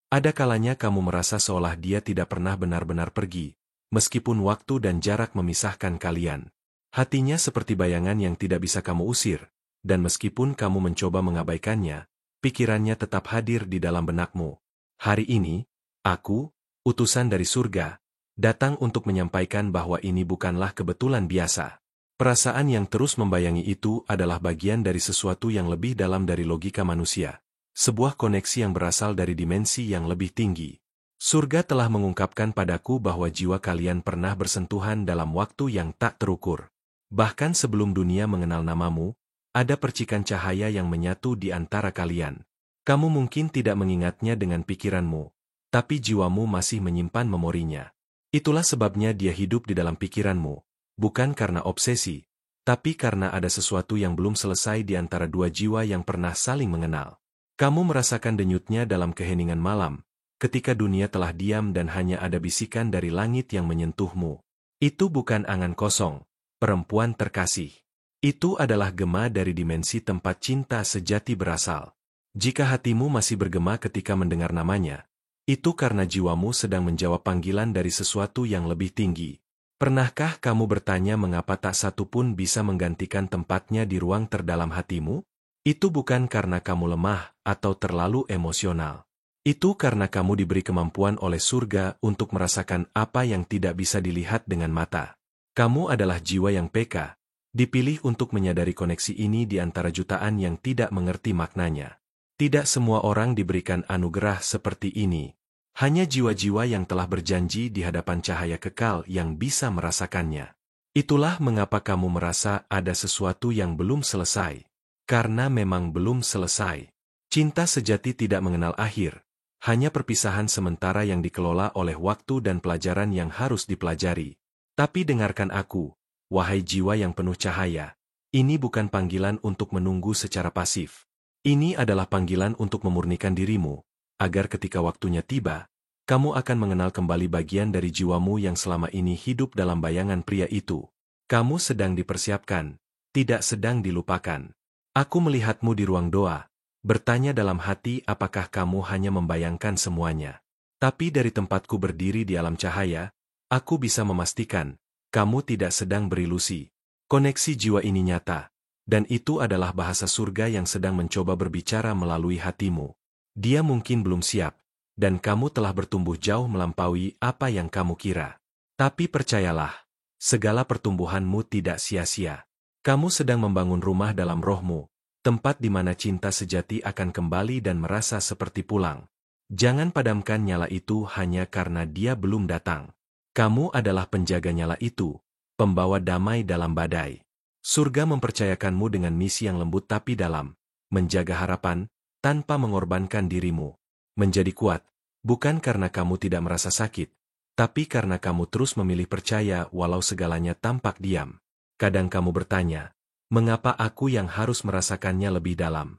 Ada kalanya kamu merasa seolah dia tidak pernah benar-benar pergi, meskipun waktu dan jarak memisahkan kalian. Hatinya seperti bayangan yang tidak bisa kamu usir, dan meskipun kamu mencoba mengabaikannya, pikirannya tetap hadir di dalam benakmu. Hari ini, aku, utusan dari surga, datang untuk menyampaikan bahwa ini bukanlah kebetulan biasa. Perasaan yang terus membayangi itu adalah bagian dari sesuatu yang lebih dalam dari logika manusia. Sebuah koneksi yang berasal dari dimensi yang lebih tinggi. Surga telah mengungkapkan padaku bahwa jiwa kalian pernah bersentuhan dalam waktu yang tak terukur. Bahkan sebelum dunia mengenal namamu, ada percikan cahaya yang menyatu di antara kalian. Kamu mungkin tidak mengingatnya dengan pikiranmu, tapi jiwamu masih menyimpan memorinya. Itulah sebabnya dia hidup di dalam pikiranmu, bukan karena obsesi, tapi karena ada sesuatu yang belum selesai di antara dua jiwa yang pernah saling mengenal. Kamu merasakan denyutnya dalam keheningan malam, ketika dunia telah diam dan hanya ada bisikan dari langit yang menyentuhmu. Itu bukan angan kosong, perempuan terkasih. Itu adalah gema dari dimensi tempat cinta sejati berasal. Jika hatimu masih bergema ketika mendengar namanya, itu karena jiwamu sedang menjawab panggilan dari sesuatu yang lebih tinggi. Pernahkah kamu bertanya mengapa tak satu pun bisa menggantikan tempatnya di ruang terdalam hatimu? Itu bukan karena kamu lemah atau terlalu emosional. Itu karena kamu diberi kemampuan oleh surga untuk merasakan apa yang tidak bisa dilihat dengan mata. Kamu adalah jiwa yang peka, dipilih untuk menyadari koneksi ini di antara jutaan yang tidak mengerti maknanya. Tidak semua orang diberikan anugerah seperti ini. Hanya jiwa-jiwa yang telah berjanji di hadapan cahaya kekal yang bisa merasakannya. Itulah mengapa kamu merasa ada sesuatu yang belum selesai. Karena memang belum selesai. Cinta sejati tidak mengenal akhir, hanya perpisahan sementara yang dikelola oleh waktu dan pelajaran yang harus dipelajari. Tapi dengarkan aku, wahai jiwa yang penuh cahaya, ini bukan panggilan untuk menunggu secara pasif. Ini adalah panggilan untuk memurnikan dirimu, agar ketika waktunya tiba, kamu akan mengenal kembali bagian dari jiwamu yang selama ini hidup dalam bayangan pria itu. Kamu sedang dipersiapkan, tidak sedang dilupakan. Aku melihatmu di ruang doa, bertanya dalam hati apakah kamu hanya membayangkan semuanya. Tapi dari tempatku berdiri di alam cahaya, aku bisa memastikan, kamu tidak sedang berilusi. Koneksi jiwa ini nyata, dan itu adalah bahasa surga yang sedang mencoba berbicara melalui hatimu. Dia mungkin belum siap, dan kamu telah bertumbuh jauh melampaui apa yang kamu kira. Tapi percayalah, segala pertumbuhanmu tidak sia-sia. Kamu sedang membangun rumah dalam rohmu, tempat di mana cinta sejati akan kembali dan merasa seperti pulang. Jangan padamkan nyala itu hanya karena dia belum datang. Kamu adalah penjaga nyala itu, pembawa damai dalam badai. Surga mempercayakanmu dengan misi yang lembut tapi dalam, menjaga harapan, tanpa mengorbankan dirimu. Menjadi kuat, bukan karena kamu tidak merasa sakit, tapi karena kamu terus memilih percaya walau segalanya tampak diam. Kadang kamu bertanya, mengapa aku yang harus merasakannya lebih dalam?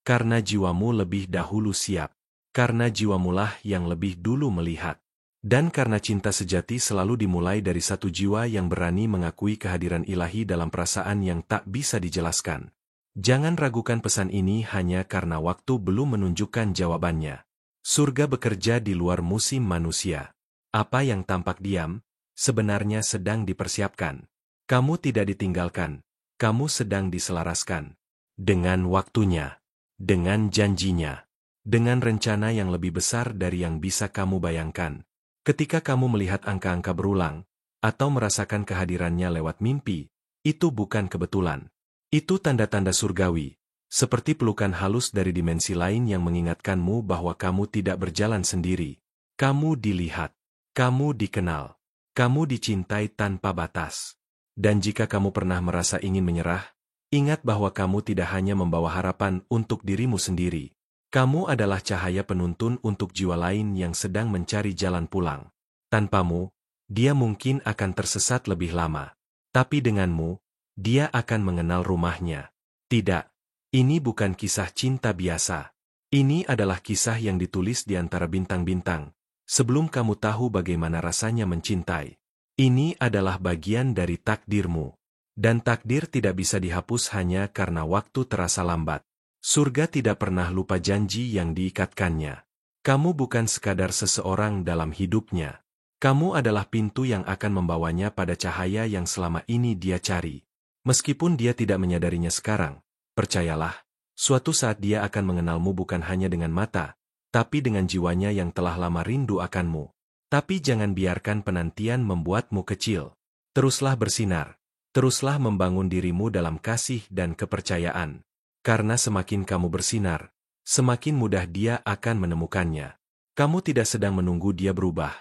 Karena jiwamu lebih dahulu siap. Karena jiwamulah yang lebih dulu melihat. Dan karena cinta sejati selalu dimulai dari satu jiwa yang berani mengakui kehadiran ilahi dalam perasaan yang tak bisa dijelaskan. Jangan ragukan pesan ini hanya karena waktu belum menunjukkan jawabannya. Surga bekerja di luar musim manusia. Apa yang tampak diam, sebenarnya sedang dipersiapkan. Kamu tidak ditinggalkan, kamu sedang diselaraskan. Dengan waktunya, dengan janjinya, dengan rencana yang lebih besar dari yang bisa kamu bayangkan. Ketika kamu melihat angka-angka berulang, atau merasakan kehadirannya lewat mimpi, itu bukan kebetulan. Itu tanda-tanda surgawi, seperti pelukan halus dari dimensi lain yang mengingatkanmu bahwa kamu tidak berjalan sendiri. Kamu dilihat, kamu dikenal, kamu dicintai tanpa batas. Dan jika kamu pernah merasa ingin menyerah, ingat bahwa kamu tidak hanya membawa harapan untuk dirimu sendiri. Kamu adalah cahaya penuntun untuk jiwa lain yang sedang mencari jalan pulang. Tanpamu, dia mungkin akan tersesat lebih lama. Tapi denganmu, dia akan mengenal rumahnya. Tidak, ini bukan kisah cinta biasa. Ini adalah kisah yang ditulis di antara bintang-bintang, sebelum kamu tahu bagaimana rasanya mencintai. Ini adalah bagian dari takdirmu. Dan takdir tidak bisa dihapus hanya karena waktu terasa lambat. Surga tidak pernah lupa janji yang diikatkannya. Kamu bukan sekadar seseorang dalam hidupnya. Kamu adalah pintu yang akan membawanya pada cahaya yang selama ini dia cari. Meskipun dia tidak menyadarinya sekarang, percayalah, suatu saat dia akan mengenalmu bukan hanya dengan mata, tapi dengan jiwanya yang telah lama rindu akanmu. Tapi jangan biarkan penantian membuatmu kecil. Teruslah bersinar. Teruslah membangun dirimu dalam kasih dan kepercayaan. Karena semakin kamu bersinar, semakin mudah dia akan menemukannya. Kamu tidak sedang menunggu dia berubah.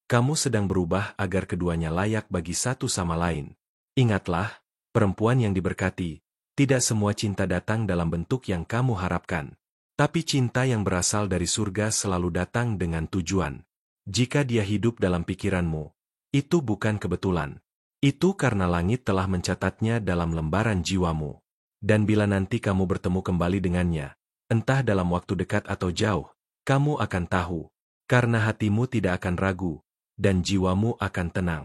Kamu sedang berubah agar keduanya layak bagi satu sama lain. Ingatlah, perempuan yang diberkati, tidak semua cinta datang dalam bentuk yang kamu harapkan. Tapi cinta yang berasal dari surga selalu datang dengan tujuan. Jika dia hidup dalam pikiranmu, itu bukan kebetulan. Itu karena langit telah mencatatnya dalam lembaran jiwamu. Dan bila nanti kamu bertemu kembali dengannya, entah dalam waktu dekat atau jauh, kamu akan tahu. Karena hatimu tidak akan ragu, dan jiwamu akan tenang.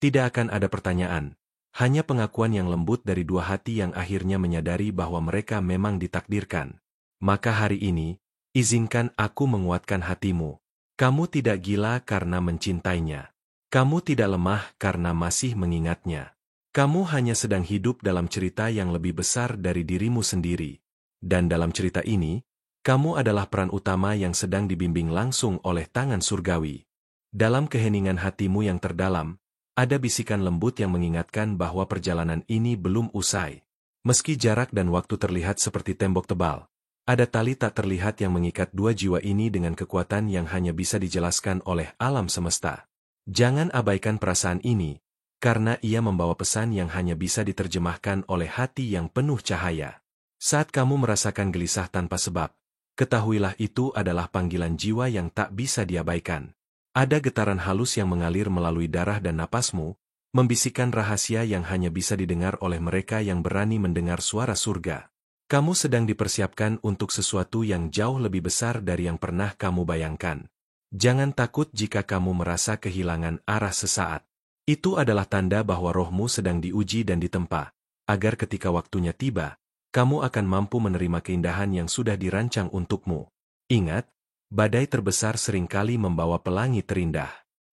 Tidak akan ada pertanyaan. Hanya pengakuan yang lembut dari dua hati yang akhirnya menyadari bahwa mereka memang ditakdirkan. Maka hari ini, izinkan aku menguatkan hatimu. Kamu tidak gila karena mencintainya. Kamu tidak lemah karena masih mengingatnya. Kamu hanya sedang hidup dalam cerita yang lebih besar dari dirimu sendiri. Dan dalam cerita ini, kamu adalah peran utama yang sedang dibimbing langsung oleh tangan surgawi. Dalam keheningan hatimu yang terdalam, ada bisikan lembut yang mengingatkan bahwa perjalanan ini belum usai. Meski jarak dan waktu terlihat seperti tembok tebal, ada tali tak terlihat yang mengikat dua jiwa ini dengan kekuatan yang hanya bisa dijelaskan oleh alam semesta. Jangan abaikan perasaan ini, karena ia membawa pesan yang hanya bisa diterjemahkan oleh hati yang penuh cahaya. Saat kamu merasakan gelisah tanpa sebab, ketahuilah itu adalah panggilan jiwa yang tak bisa diabaikan. Ada getaran halus yang mengalir melalui darah dan napasmu, membisikkan rahasia yang hanya bisa didengar oleh mereka yang berani mendengar suara surga. Kamu sedang dipersiapkan untuk sesuatu yang jauh lebih besar dari yang pernah kamu bayangkan. Jangan takut jika kamu merasa kehilangan arah sesaat. Itu adalah tanda bahwa rohmu sedang diuji dan ditempa, agar ketika waktunya tiba, kamu akan mampu menerima keindahan yang sudah dirancang untukmu. Ingat, badai terbesar seringkali membawa pelangi terindah.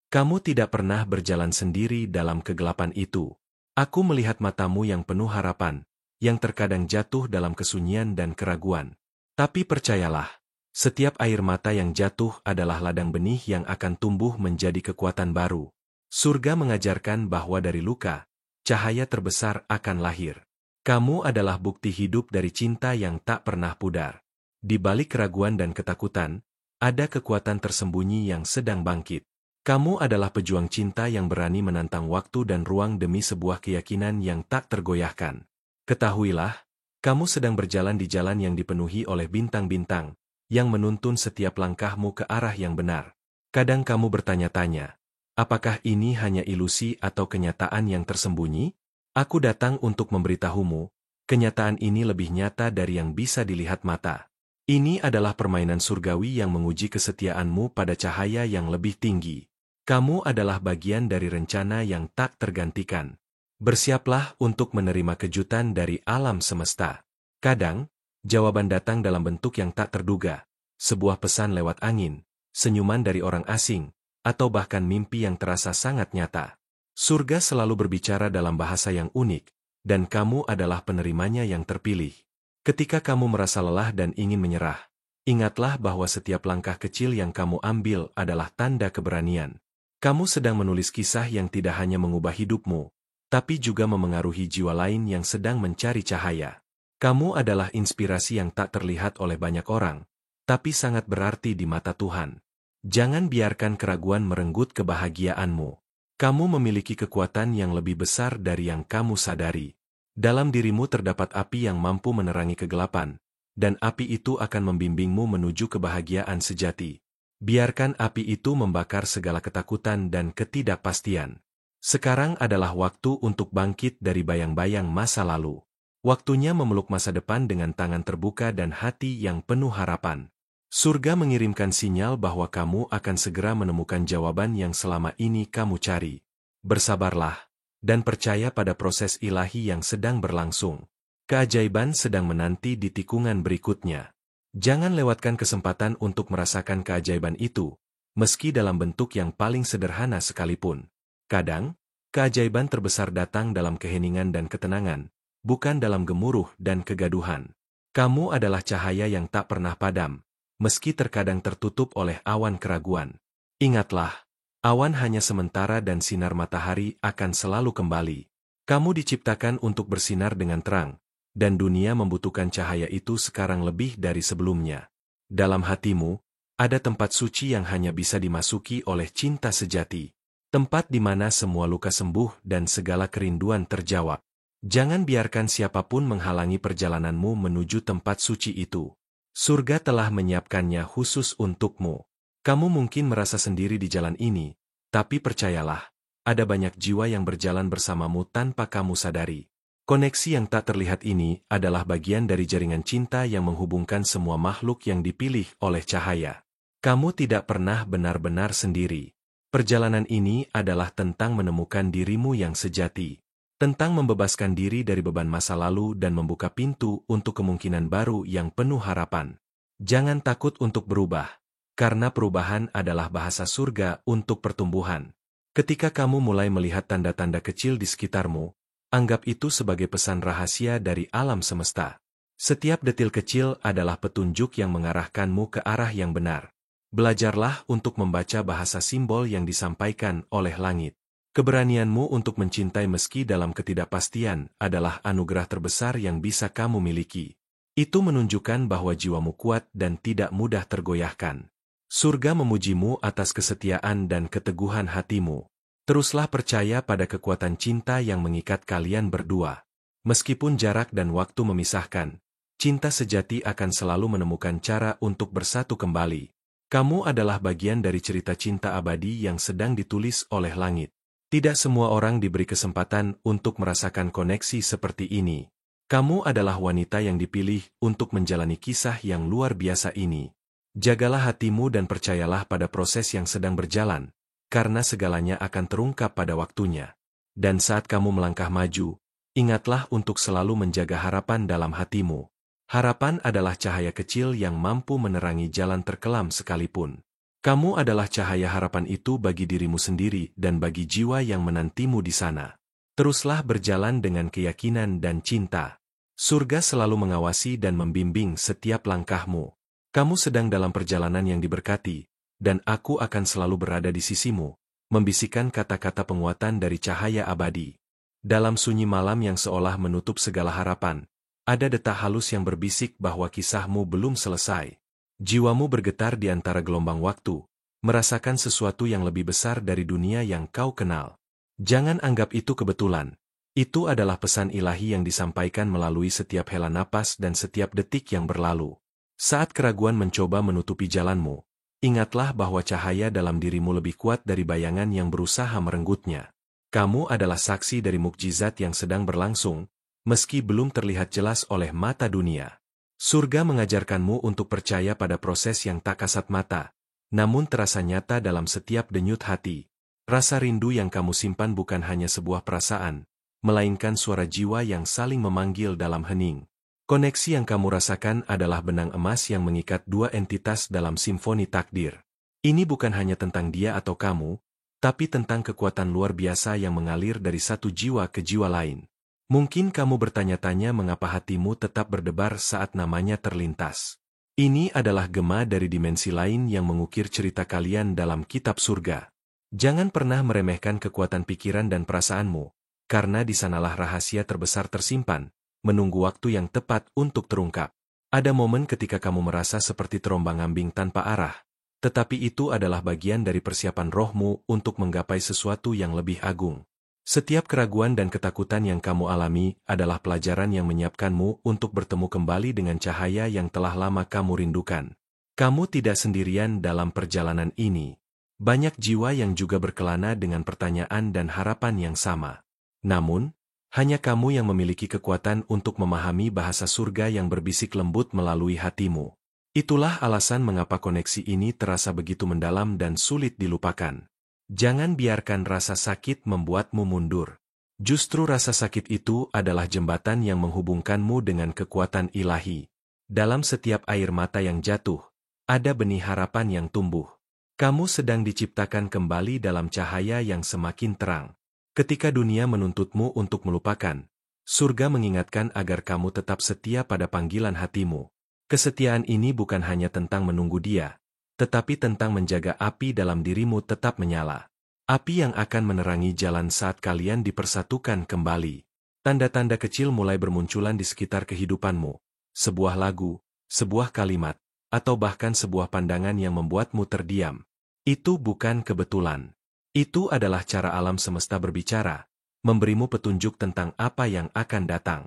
Kamu tidak pernah berjalan sendiri dalam kegelapan itu. Aku melihat matamu yang penuh harapan, yang terkadang jatuh dalam kesunyian dan keraguan. Tapi percayalah, setiap air mata yang jatuh adalah ladang benih yang akan tumbuh menjadi kekuatan baru. Surga mengajarkan bahwa dari luka, cahaya terbesar akan lahir. Kamu adalah bukti hidup dari cinta yang tak pernah pudar. Di balik keraguan dan ketakutan, ada kekuatan tersembunyi yang sedang bangkit. Kamu adalah pejuang cinta yang berani menantang waktu dan ruang demi sebuah keyakinan yang tak tergoyahkan. Ketahuilah, kamu sedang berjalan di jalan yang dipenuhi oleh bintang-bintang, yang menuntun setiap langkahmu ke arah yang benar. Kadang kamu bertanya-tanya, apakah ini hanya ilusi atau kenyataan yang tersembunyi? Aku datang untuk memberitahumu, kenyataan ini lebih nyata dari yang bisa dilihat mata. Ini adalah permainan surgawi yang menguji kesetiaanmu pada cahaya yang lebih tinggi. Kamu adalah bagian dari rencana yang tak tergantikan. Bersiaplah untuk menerima kejutan dari alam semesta. Kadang, jawaban datang dalam bentuk yang tak terduga. Sebuah pesan lewat angin, senyuman dari orang asing, atau bahkan mimpi yang terasa sangat nyata. Surga selalu berbicara dalam bahasa yang unik, dan kamu adalah penerimanya yang terpilih. Ketika kamu merasa lelah dan ingin menyerah, ingatlah bahwa setiap langkah kecil yang kamu ambil adalah tanda keberanian. Kamu sedang menulis kisah yang tidak hanya mengubah hidupmu, tapi juga memengaruhi jiwa lain yang sedang mencari cahaya. Kamu adalah inspirasi yang tak terlihat oleh banyak orang, tapi sangat berarti di mata Tuhan. Jangan biarkan keraguan merenggut kebahagiaanmu. Kamu memiliki kekuatan yang lebih besar dari yang kamu sadari. Dalam dirimu terdapat api yang mampu menerangi kegelapan, dan api itu akan membimbingmu menuju kebahagiaan sejati. Biarkan api itu membakar segala ketakutan dan ketidakpastian. Sekarang adalah waktu untuk bangkit dari bayang-bayang masa lalu. Waktunya memeluk masa depan dengan tangan terbuka dan hati yang penuh harapan. Surga mengirimkan sinyal bahwa kamu akan segera menemukan jawaban yang selama ini kamu cari. Bersabarlah, dan percaya pada proses ilahi yang sedang berlangsung. Keajaiban sedang menanti di tikungan berikutnya. Jangan lewatkan kesempatan untuk merasakan keajaiban itu, meski dalam bentuk yang paling sederhana sekalipun. Kadang, keajaiban terbesar datang dalam keheningan dan ketenangan, bukan dalam gemuruh dan kegaduhan. Kamu adalah cahaya yang tak pernah padam, meski terkadang tertutup oleh awan keraguan. Ingatlah, awan hanya sementara dan sinar matahari akan selalu kembali. Kamu diciptakan untuk bersinar dengan terang, dan dunia membutuhkan cahaya itu sekarang lebih dari sebelumnya. Dalam hatimu, ada tempat suci yang hanya bisa dimasuki oleh cinta sejati. Tempat di mana semua luka sembuh dan segala kerinduan terjawab. Jangan biarkan siapapun menghalangi perjalananmu menuju tempat suci itu. Surga telah menyiapkannya khusus untukmu. Kamu mungkin merasa sendiri di jalan ini, tapi percayalah, ada banyak jiwa yang berjalan bersamamu tanpa kamu sadari. Koneksi yang tak terlihat ini adalah bagian dari jaringan cinta yang menghubungkan semua makhluk yang dipilih oleh cahaya. Kamu tidak pernah benar-benar sendiri. Perjalanan ini adalah tentang menemukan dirimu yang sejati. Tentang membebaskan diri dari beban masa lalu dan membuka pintu untuk kemungkinan baru yang penuh harapan. Jangan takut untuk berubah, karena perubahan adalah bahasa surga untuk pertumbuhan. Ketika kamu mulai melihat tanda-tanda kecil di sekitarmu, anggap itu sebagai pesan rahasia dari alam semesta. Setiap detil kecil adalah petunjuk yang mengarahkanmu ke arah yang benar. Belajarlah untuk membaca bahasa simbol yang disampaikan oleh langit. Keberanianmu untuk mencintai meski dalam ketidakpastian adalah anugerah terbesar yang bisa kamu miliki. Itu menunjukkan bahwa jiwamu kuat dan tidak mudah tergoyahkan. Surga memujimu atas kesetiaan dan keteguhan hatimu. Teruslah percaya pada kekuatan cinta yang mengikat kalian berdua. Meskipun jarak dan waktu memisahkan, cinta sejati akan selalu menemukan cara untuk bersatu kembali. Kamu adalah bagian dari cerita cinta abadi yang sedang ditulis oleh langit. Tidak semua orang diberi kesempatan untuk merasakan koneksi seperti ini. Kamu adalah wanita yang dipilih untuk menjalani kisah yang luar biasa ini. Jagalah hatimu dan percayalah pada proses yang sedang berjalan, karena segalanya akan terungkap pada waktunya. Dan saat kamu melangkah maju, ingatlah untuk selalu menjaga harapan dalam hatimu. Harapan adalah cahaya kecil yang mampu menerangi jalan terkelam sekalipun. Kamu adalah cahaya harapan itu bagi dirimu sendiri dan bagi jiwa yang menantimu di sana. Teruslah berjalan dengan keyakinan dan cinta. Surga selalu mengawasi dan membimbing setiap langkahmu. Kamu sedang dalam perjalanan yang diberkati, dan aku akan selalu berada di sisimu, membisikkan kata-kata penguatan dari cahaya abadi. Dalam sunyi malam yang seolah menutup segala harapan, ada detak halus yang berbisik bahwa kisahmu belum selesai. Jiwamu bergetar di antara gelombang waktu, merasakan sesuatu yang lebih besar dari dunia yang kau kenal. Jangan anggap itu kebetulan. Itu adalah pesan ilahi yang disampaikan melalui setiap hela napas dan setiap detik yang berlalu. Saat keraguan mencoba menutupi jalanmu, ingatlah bahwa cahaya dalam dirimu lebih kuat dari bayangan yang berusaha merenggutnya. Kamu adalah saksi dari mukjizat yang sedang berlangsung, meski belum terlihat jelas oleh mata dunia. Surga mengajarkanmu untuk percaya pada proses yang tak kasat mata, namun terasa nyata dalam setiap denyut hati. Rasa rindu yang kamu simpan bukan hanya sebuah perasaan, melainkan suara jiwa yang saling memanggil dalam hening. Koneksi yang kamu rasakan adalah benang emas yang mengikat dua entitas dalam simfoni takdir. Ini bukan hanya tentang dia atau kamu, tapi tentang kekuatan luar biasa yang mengalir dari satu jiwa ke jiwa lain. Mungkin kamu bertanya-tanya mengapa hatimu tetap berdebar saat namanya terlintas. Ini adalah gema dari dimensi lain yang mengukir cerita kalian dalam kitab surga. Jangan pernah meremehkan kekuatan pikiran dan perasaanmu, karena di sanalah rahasia terbesar tersimpan, menunggu waktu yang tepat untuk terungkap. Ada momen ketika kamu merasa seperti terombang-ambing tanpa arah, tetapi itu adalah bagian dari persiapan rohmu untuk menggapai sesuatu yang lebih agung. Setiap keraguan dan ketakutan yang kamu alami adalah pelajaran yang menyiapkanmu untuk bertemu kembali dengan cahaya yang telah lama kamu rindukan. Kamu tidak sendirian dalam perjalanan ini. Banyak jiwa yang juga berkelana dengan pertanyaan dan harapan yang sama. Namun, hanya kamu yang memiliki kekuatan untuk memahami bahasa surga yang berbisik lembut melalui hatimu. Itulah alasan mengapa koneksi ini terasa begitu mendalam dan sulit dilupakan. Jangan biarkan rasa sakit membuatmu mundur. Justru rasa sakit itu adalah jembatan yang menghubungkanmu dengan kekuatan ilahi. Dalam setiap air mata yang jatuh, ada benih harapan yang tumbuh. Kamu sedang diciptakan kembali dalam cahaya yang semakin terang. Ketika dunia menuntutmu untuk melupakan, surga mengingatkan agar kamu tetap setia pada panggilan hatimu. Kesetiaan ini bukan hanya tentang menunggu Dia, tetapi tentang menjaga api dalam dirimu tetap menyala. Api yang akan menerangi jalan saat kalian dipersatukan kembali. Tanda-tanda kecil mulai bermunculan di sekitar kehidupanmu. Sebuah lagu, sebuah kalimat, atau bahkan sebuah pandangan yang membuatmu terdiam. Itu bukan kebetulan. Itu adalah cara alam semesta berbicara, memberimu petunjuk tentang apa yang akan datang.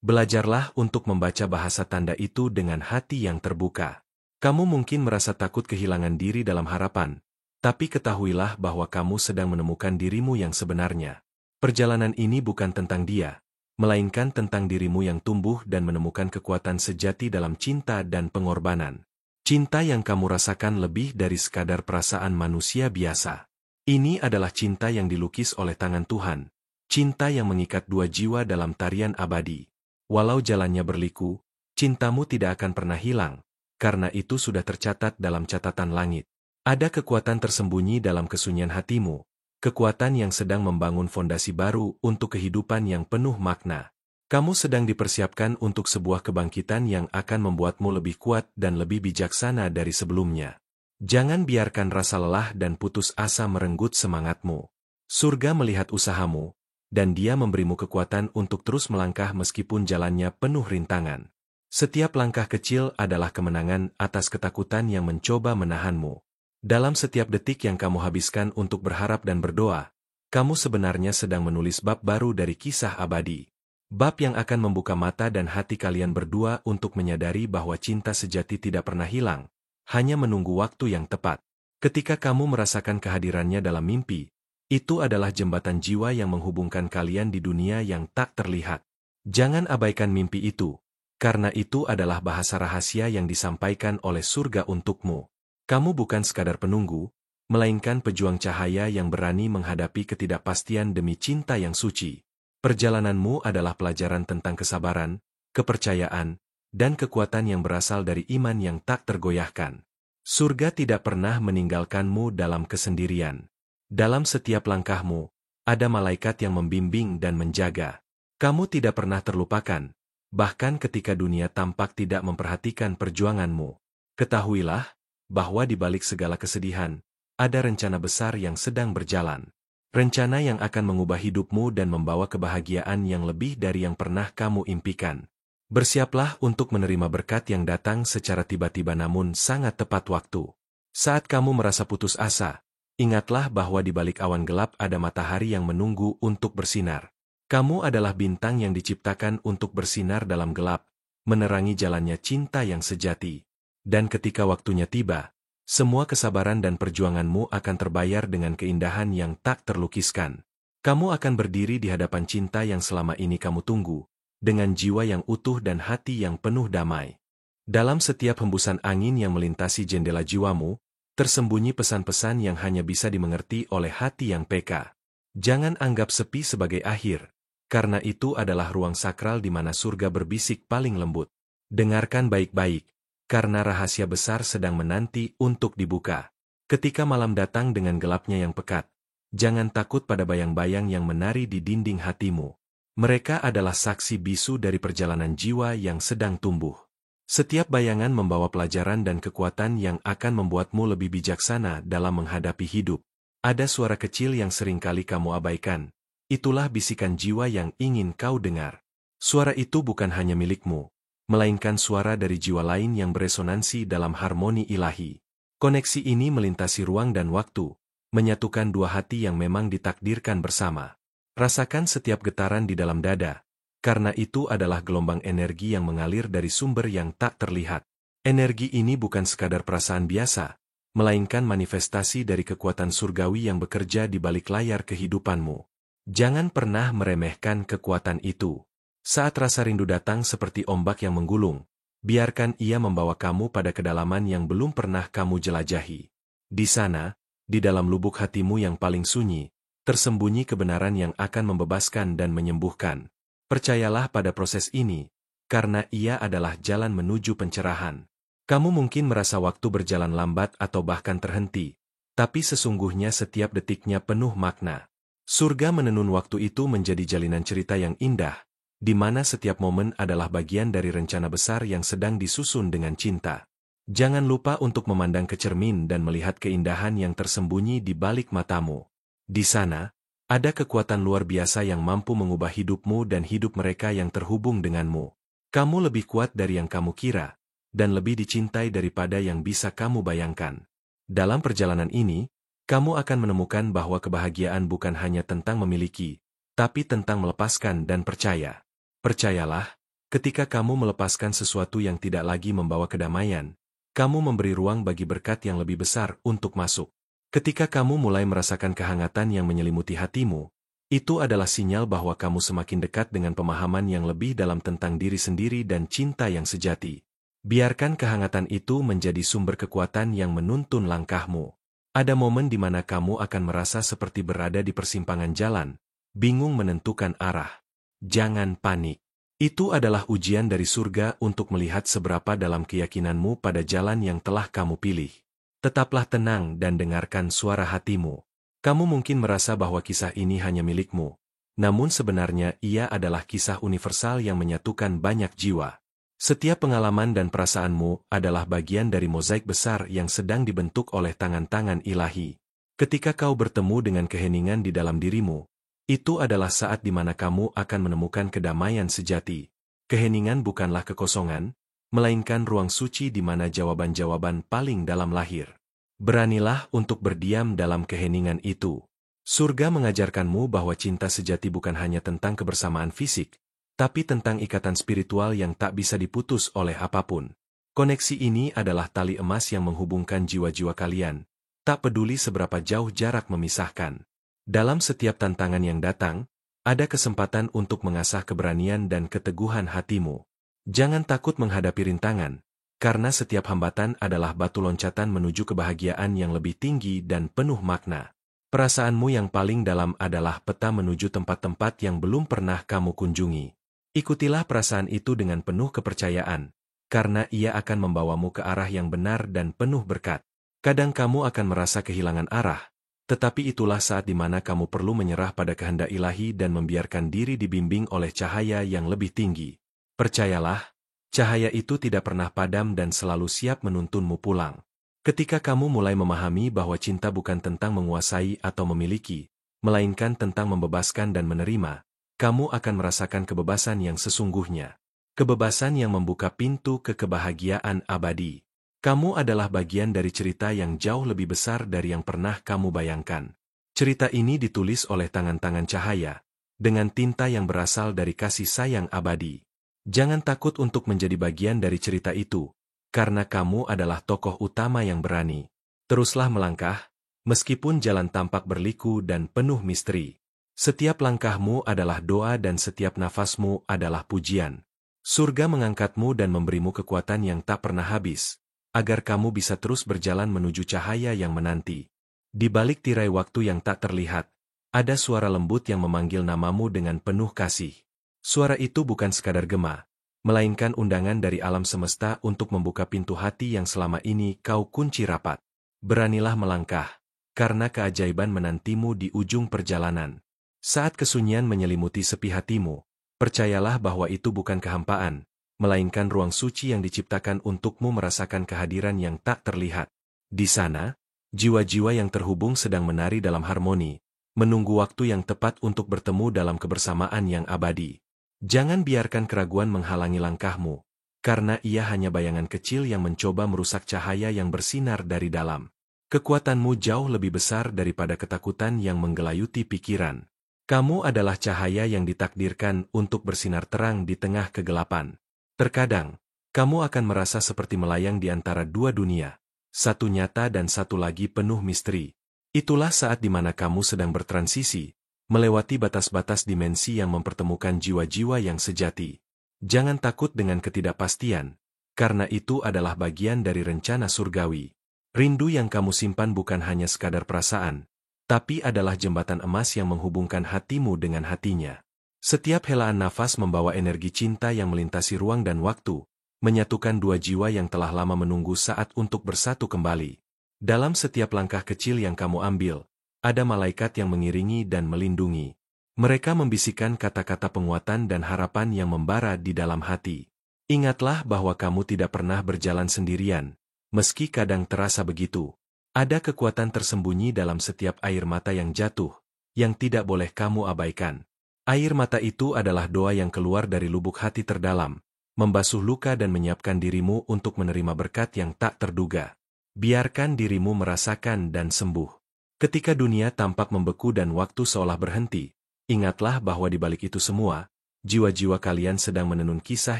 Belajarlah untuk membaca bahasa tanda itu dengan hati yang terbuka. Kamu mungkin merasa takut kehilangan diri dalam harapan, tapi ketahuilah bahwa kamu sedang menemukan dirimu yang sebenarnya. Perjalanan ini bukan tentang dia, melainkan tentang dirimu yang tumbuh dan menemukan kekuatan sejati dalam cinta dan pengorbanan. Cinta yang kamu rasakan lebih dari sekadar perasaan manusia biasa. Ini adalah cinta yang dilukis oleh tangan Tuhan, cinta yang mengikat dua jiwa dalam tarian abadi. Walau jalannya berliku, cintamu tidak akan pernah hilang, karena itu sudah tercatat dalam catatan langit. Ada kekuatan tersembunyi dalam kesunyian hatimu, kekuatan yang sedang membangun fondasi baru untuk kehidupan yang penuh makna. Kamu sedang dipersiapkan untuk sebuah kebangkitan yang akan membuatmu lebih kuat dan lebih bijaksana dari sebelumnya. Jangan biarkan rasa lelah dan putus asa merenggut semangatmu. Surga melihat usahamu, dan Dia memberimu kekuatan untuk terus melangkah meskipun jalannya penuh rintangan. Setiap langkah kecil adalah kemenangan atas ketakutan yang mencoba menahanmu. Dalam setiap detik yang kamu habiskan untuk berharap dan berdoa, kamu sebenarnya sedang menulis bab baru dari kisah abadi. Bab yang akan membuka mata dan hati kalian berdua untuk menyadari bahwa cinta sejati tidak pernah hilang, hanya menunggu waktu yang tepat. Ketika kamu merasakan kehadirannya dalam mimpi, itu adalah jembatan jiwa yang menghubungkan kalian di dunia yang tak terlihat. Jangan abaikan mimpi itu, karena itu adalah bahasa rahasia yang disampaikan oleh surga untukmu. Kamu bukan sekadar penunggu, melainkan pejuang cahaya yang berani menghadapi ketidakpastian demi cinta yang suci. Perjalananmu adalah pelajaran tentang kesabaran, kepercayaan, dan kekuatan yang berasal dari iman yang tak tergoyahkan. Surga tidak pernah meninggalkanmu dalam kesendirian. Dalam setiap langkahmu, ada malaikat yang membimbing dan menjaga. Kamu tidak pernah terlupakan, bahkan ketika dunia tampak tidak memperhatikan perjuanganmu. Ketahuilah, bahwa di balik segala kesedihan, ada rencana besar yang sedang berjalan. Rencana yang akan mengubah hidupmu dan membawa kebahagiaan yang lebih dari yang pernah kamu impikan. Bersiaplah untuk menerima berkat yang datang secara tiba-tiba namun sangat tepat waktu. Saat kamu merasa putus asa, ingatlah bahwa di balik awan gelap ada matahari yang menunggu untuk bersinar. Kamu adalah bintang yang diciptakan untuk bersinar dalam gelap, menerangi jalannya cinta yang sejati. Dan ketika waktunya tiba, semua kesabaran dan perjuanganmu akan terbayar dengan keindahan yang tak terlukiskan. Kamu akan berdiri di hadapan cinta yang selama ini kamu tunggu, dengan jiwa yang utuh dan hati yang penuh damai. Dalam setiap hembusan angin yang melintasi jendela jiwamu, tersembunyi pesan-pesan yang hanya bisa dimengerti oleh hati yang peka. Jangan anggap sepi sebagai akhir, karena itu adalah ruang sakral di mana surga berbisik paling lembut. Dengarkan baik-baik, karena rahasia besar sedang menanti untuk dibuka. Ketika malam datang dengan gelapnya yang pekat, jangan takut pada bayang-bayang yang menari di dinding hatimu. Mereka adalah saksi bisu dari perjalanan jiwa yang sedang tumbuh. Setiap bayangan membawa pelajaran dan kekuatan yang akan membuatmu lebih bijaksana dalam menghadapi hidup. Ada suara kecil yang seringkali kamu abaikan. Itulah bisikan jiwa yang ingin kau dengar. Suara itu bukan hanya milikmu, melainkan suara dari jiwa lain yang beresonansi dalam harmoni ilahi. Koneksi ini melintasi ruang dan waktu, menyatukan dua hati yang memang ditakdirkan bersama. Rasakan setiap getaran di dalam dada, karena itu adalah gelombang energi yang mengalir dari sumber yang tak terlihat. Energi ini bukan sekadar perasaan biasa, melainkan manifestasi dari kekuatan surgawi yang bekerja di balik layar kehidupanmu. Jangan pernah meremehkan kekuatan itu. Saat rasa rindu datang seperti ombak yang menggulung, biarkan ia membawa kamu pada kedalaman yang belum pernah kamu jelajahi. Di sana, di dalam lubuk hatimu yang paling sunyi, tersembunyi kebenaran yang akan membebaskan dan menyembuhkan. Percayalah pada proses ini, karena ia adalah jalan menuju pencerahan. Kamu mungkin merasa waktu berjalan lambat atau bahkan terhenti, tapi sesungguhnya setiap detiknya penuh makna. Surga menenun waktu itu menjadi jalinan cerita yang indah, di mana setiap momen adalah bagian dari rencana besar yang sedang disusun dengan cinta. Jangan lupa untuk memandang ke cermin dan melihat keindahan yang tersembunyi di balik matamu. Di sana, ada kekuatan luar biasa yang mampu mengubah hidupmu dan hidup mereka yang terhubung denganmu. Kamu lebih kuat dari yang kamu kira, dan lebih dicintai daripada yang bisa kamu bayangkan. Dalam perjalanan ini, kamu akan menemukan bahwa kebahagiaan bukan hanya tentang memiliki, tapi tentang melepaskan dan percaya. Percayalah, ketika kamu melepaskan sesuatu yang tidak lagi membawa kedamaian, kamu memberi ruang bagi berkat yang lebih besar untuk masuk. Ketika kamu mulai merasakan kehangatan yang menyelimuti hatimu, itu adalah sinyal bahwa kamu semakin dekat dengan pemahaman yang lebih dalam tentang diri sendiri dan cinta yang sejati. Biarkan kehangatan itu menjadi sumber kekuatan yang menuntun langkahmu. Ada momen di mana kamu akan merasa seperti berada di persimpangan jalan, bingung menentukan arah. Jangan panik. Itu adalah ujian dari surga untuk melihat seberapa dalam keyakinanmu pada jalan yang telah kamu pilih. Tetaplah tenang dan dengarkan suara hatimu. Kamu mungkin merasa bahwa kisah ini hanya milikmu, namun sebenarnya ia adalah kisah universal yang menyatukan banyak jiwa. Setiap pengalaman dan perasaanmu adalah bagian dari mozaik besar yang sedang dibentuk oleh tangan-tangan ilahi. Ketika kau bertemu dengan keheningan di dalam dirimu, itu adalah saat di mana kamu akan menemukan kedamaian sejati. Keheningan bukanlah kekosongan, melainkan ruang suci di mana jawaban-jawaban paling dalam lahir. Beranilah untuk berdiam dalam keheningan itu. Surga mengajarkanmu bahwa cinta sejati bukan hanya tentang kebersamaan fisik, tapi tentang ikatan spiritual yang tak bisa diputus oleh apapun. Koneksi ini adalah tali emas yang menghubungkan jiwa-jiwa kalian, tak peduli seberapa jauh jarak memisahkan. Dalam setiap tantangan yang datang, ada kesempatan untuk mengasah keberanian dan keteguhan hatimu. Jangan takut menghadapi rintangan, karena setiap hambatan adalah batu loncatan menuju kebahagiaan yang lebih tinggi dan penuh makna. Perasaanmu yang paling dalam adalah peta menuju tempat-tempat yang belum pernah kamu kunjungi. Ikutilah perasaan itu dengan penuh kepercayaan, karena ia akan membawamu ke arah yang benar dan penuh berkat. Kadang kamu akan merasa kehilangan arah, tetapi itulah saat di mana kamu perlu menyerah pada kehendak ilahi dan membiarkan diri dibimbing oleh cahaya yang lebih tinggi. Percayalah, cahaya itu tidak pernah padam dan selalu siap menuntunmu pulang. Ketika kamu mulai memahami bahwa cinta bukan tentang menguasai atau memiliki, melainkan tentang membebaskan dan menerima, kamu akan merasakan kebebasan yang sesungguhnya. Kebebasan yang membuka pintu ke kebahagiaan abadi. Kamu adalah bagian dari cerita yang jauh lebih besar dari yang pernah kamu bayangkan. Cerita ini ditulis oleh tangan-tangan cahaya, dengan tinta yang berasal dari kasih sayang abadi. Jangan takut untuk menjadi bagian dari cerita itu, karena kamu adalah tokoh utama yang berani. Teruslah melangkah, meskipun jalan tampak berliku dan penuh misteri. Setiap langkahmu adalah doa dan setiap nafasmu adalah pujian. Surga mengangkatmu dan memberimu kekuatan yang tak pernah habis, agar kamu bisa terus berjalan menuju cahaya yang menanti. Di balik tirai waktu yang tak terlihat, ada suara lembut yang memanggil namamu dengan penuh kasih. Suara itu bukan sekadar gema, melainkan undangan dari alam semesta untuk membuka pintu hati yang selama ini kau kunci rapat. Beranilah melangkah, karena keajaiban menantimu di ujung perjalanan. Saat kesunyian menyelimuti sepi hatimu, percayalah bahwa itu bukan kehampaan, melainkan ruang suci yang diciptakan untukmu merasakan kehadiran yang tak terlihat. Di sana, jiwa-jiwa yang terhubung sedang menari dalam harmoni, menunggu waktu yang tepat untuk bertemu dalam kebersamaan yang abadi. Jangan biarkan keraguan menghalangi langkahmu, karena ia hanya bayangan kecil yang mencoba merusak cahaya yang bersinar dari dalam. Kekuatanmu jauh lebih besar daripada ketakutan yang menggelayuti pikiran. Kamu adalah cahaya yang ditakdirkan untuk bersinar terang di tengah kegelapan. Terkadang, kamu akan merasa seperti melayang di antara dua dunia, satu nyata dan satu lagi penuh misteri. Itulah saat di mana kamu sedang bertransisi, melewati batas-batas dimensi yang mempertemukan jiwa-jiwa yang sejati. Jangan takut dengan ketidakpastian, karena itu adalah bagian dari rencana surgawi. Rindu yang kamu simpan bukan hanya sekadar perasaan, tapi adalah jembatan emas yang menghubungkan hatimu dengan hatinya. Setiap helaan nafas membawa energi cinta yang melintasi ruang dan waktu, menyatukan dua jiwa yang telah lama menunggu saat untuk bersatu kembali. Dalam setiap langkah kecil yang kamu ambil, ada malaikat yang mengiringi dan melindungi. Mereka membisikkan kata-kata penguatan dan harapan yang membara di dalam hati. Ingatlah bahwa kamu tidak pernah berjalan sendirian, meski kadang terasa begitu. Ada kekuatan tersembunyi dalam setiap air mata yang jatuh, yang tidak boleh kamu abaikan. Air mata itu adalah doa yang keluar dari lubuk hati terdalam, membasuh luka dan menyiapkan dirimu untuk menerima berkat yang tak terduga. Biarkan dirimu merasakan dan sembuh. Ketika dunia tampak membeku dan waktu seolah berhenti, ingatlah bahwa di balik itu semua, jiwa-jiwa kalian sedang menenun kisah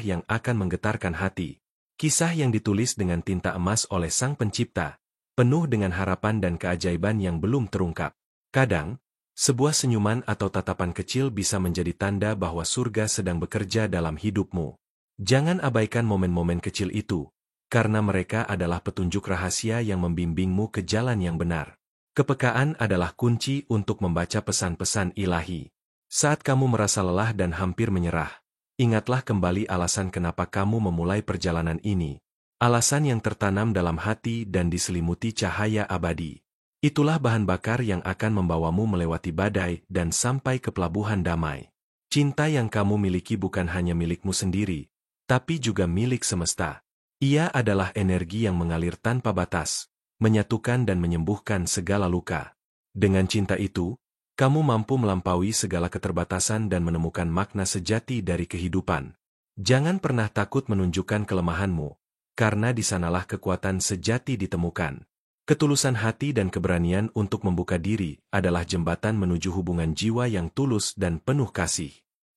yang akan menggetarkan hati. Kisah yang ditulis dengan tinta emas oleh Sang Pencipta, penuh dengan harapan dan keajaiban yang belum terungkap. Kadang, sebuah senyuman atau tatapan kecil bisa menjadi tanda bahwa surga sedang bekerja dalam hidupmu. Jangan abaikan momen-momen kecil itu, karena mereka adalah petunjuk rahasia yang membimbingmu ke jalan yang benar. Kepekaan adalah kunci untuk membaca pesan-pesan ilahi. Saat kamu merasa lelah dan hampir menyerah, ingatlah kembali alasan kenapa kamu memulai perjalanan ini. Alasan yang tertanam dalam hati dan diselimuti cahaya abadi. Itulah bahan bakar yang akan membawamu melewati badai dan sampai ke pelabuhan damai. Cinta yang kamu miliki bukan hanya milikmu sendiri, tapi juga milik semesta. Ia adalah energi yang mengalir tanpa batas, menyatukan dan menyembuhkan segala luka. Dengan cinta itu, kamu mampu melampaui segala keterbatasan dan menemukan makna sejati dari kehidupan. Jangan pernah takut menunjukkan kelemahanmu, karena di sanalah kekuatan sejati ditemukan. Ketulusan hati dan keberanian untuk membuka diri adalah jembatan menuju hubungan jiwa yang tulus dan penuh kasih.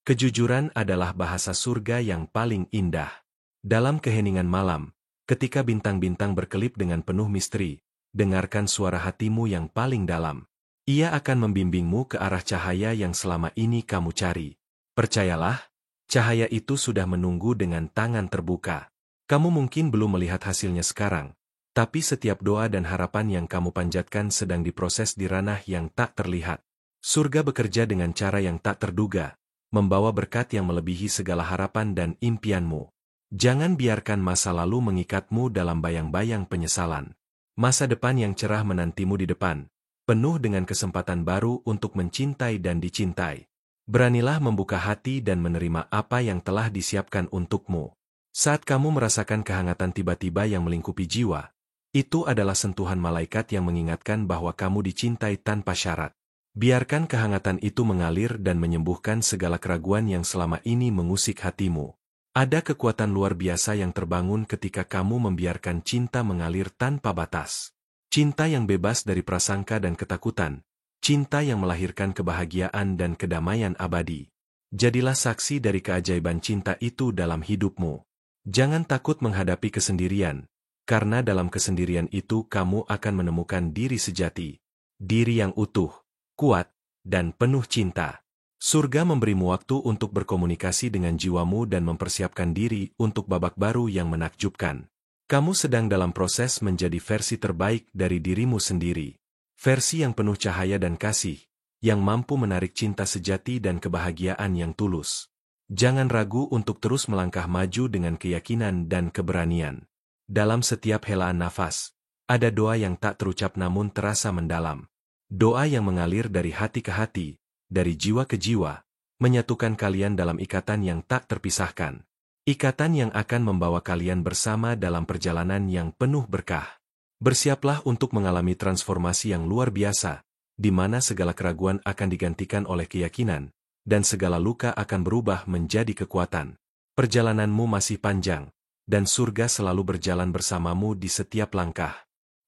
Kejujuran adalah bahasa surga yang paling indah. Dalam keheningan malam, ketika bintang-bintang berkelip dengan penuh misteri, dengarkan suara hatimu yang paling dalam. Ia akan membimbingmu ke arah cahaya yang selama ini kamu cari. Percayalah, cahaya itu sudah menunggu dengan tangan terbuka. Kamu mungkin belum melihat hasilnya sekarang, tapi setiap doa dan harapan yang kamu panjatkan sedang diproses di ranah yang tak terlihat. Surga bekerja dengan cara yang tak terduga, membawa berkat yang melebihi segala harapan dan impianmu. Jangan biarkan masa lalu mengikatmu dalam bayang-bayang penyesalan. Masa depan yang cerah menantimu di depan, penuh dengan kesempatan baru untuk mencintai dan dicintai. Beranilah membuka hati dan menerima apa yang telah disiapkan untukmu. Saat kamu merasakan kehangatan tiba-tiba yang melingkupi jiwa, itu adalah sentuhan malaikat yang mengingatkan bahwa kamu dicintai tanpa syarat. Biarkan kehangatan itu mengalir dan menyembuhkan segala keraguan yang selama ini mengusik hatimu. Ada kekuatan luar biasa yang terbangun ketika kamu membiarkan cinta mengalir tanpa batas. Cinta yang bebas dari prasangka dan ketakutan. Cinta yang melahirkan kebahagiaan dan kedamaian abadi. Jadilah saksi dari keajaiban cinta itu dalam hidupmu. Jangan takut menghadapi kesendirian, karena dalam kesendirian itu kamu akan menemukan diri sejati. Diri yang utuh, kuat, dan penuh cinta. Surga memberimu waktu untuk berkomunikasi dengan jiwamu dan mempersiapkan diri untuk babak baru yang menakjubkan. Kamu sedang dalam proses menjadi versi terbaik dari dirimu sendiri. Versi yang penuh cahaya dan kasih, yang mampu menarik cinta sejati dan kebahagiaan yang tulus. Jangan ragu untuk terus melangkah maju dengan keyakinan dan keberanian. Dalam setiap helaan nafas, ada doa yang tak terucap namun terasa mendalam. Doa yang mengalir dari hati ke hati, dari jiwa ke jiwa, menyatukan kalian dalam ikatan yang tak terpisahkan. Ikatan yang akan membawa kalian bersama dalam perjalanan yang penuh berkah. Bersiaplah untuk mengalami transformasi yang luar biasa, di mana segala keraguan akan digantikan oleh keyakinan, dan segala luka akan berubah menjadi kekuatan. Perjalananmu masih panjang, dan surga selalu berjalan bersamamu di setiap langkah.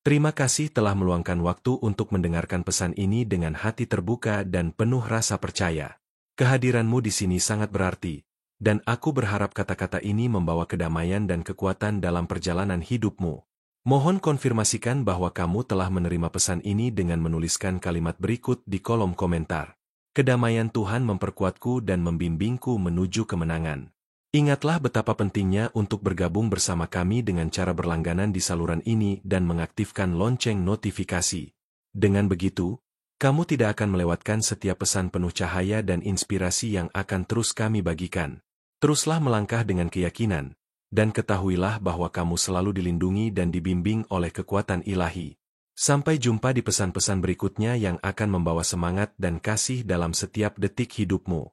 Terima kasih telah meluangkan waktu untuk mendengarkan pesan ini dengan hati terbuka dan penuh rasa percaya. Kehadiranmu di sini sangat berarti, dan aku berharap kata-kata ini membawa kedamaian dan kekuatan dalam perjalanan hidupmu. Mohon konfirmasikan bahwa kamu telah menerima pesan ini dengan menuliskan kalimat berikut di kolom komentar. Kedamaian Tuhan memperkuatku dan membimbingku menuju kemenangan. Ingatlah betapa pentingnya untuk bergabung bersama kami dengan cara berlangganan di saluran ini dan mengaktifkan lonceng notifikasi. Dengan begitu, Kamu tidak akan melewatkan setiap pesan penuh cahaya dan inspirasi yang akan terus kami bagikan. Teruslah melangkah dengan keyakinan, dan ketahuilah bahwa kamu selalu dilindungi dan dibimbing oleh kekuatan ilahi. Sampai jumpa di pesan-pesan berikutnya yang akan membawa semangat dan kasih dalam setiap detik hidupmu.